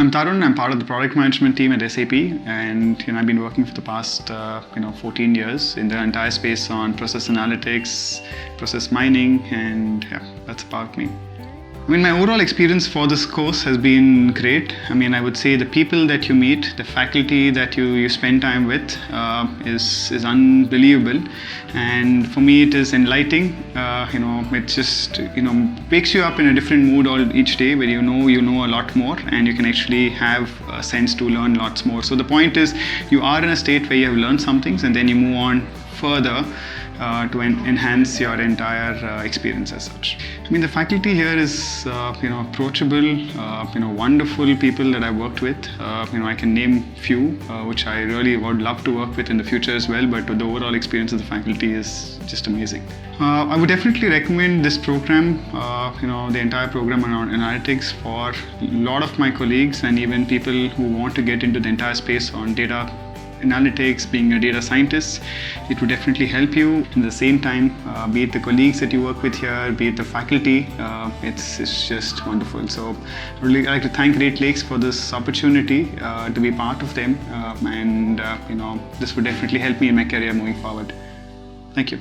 I'm Tarun. I'm part of the product management team at SAP, and I've been working for the past 14 years in the entire space on process analytics, process mining, and that's about me. My overall experience for this course has been great. I would say the people that you meet, the faculty that you spend time with is unbelievable, and for me it is enlightening. It just wakes you up in a different mood each day, where you know a lot more, and you can actually have a sense to learn lots more. So the point is, you are in a state where you have learned some things, and then you move on further to enhance your entire experience as such. The faculty here is approachable, wonderful people that I've worked with. I can name few which I really would love to work with in the future as well, but the overall experience of the faculty is just amazing. I would definitely recommend this program, the entire program on analytics, for a lot of my colleagues and even people who want to get into the entire space on data analytics, being a data scientist. It would definitely help you. At the same time, be it the colleagues that you work with here, be it the faculty, it's just wonderful. So I'd really like to thank Great Lakes for this opportunity to be part of them, and this would definitely help me in my career moving forward. Thank you.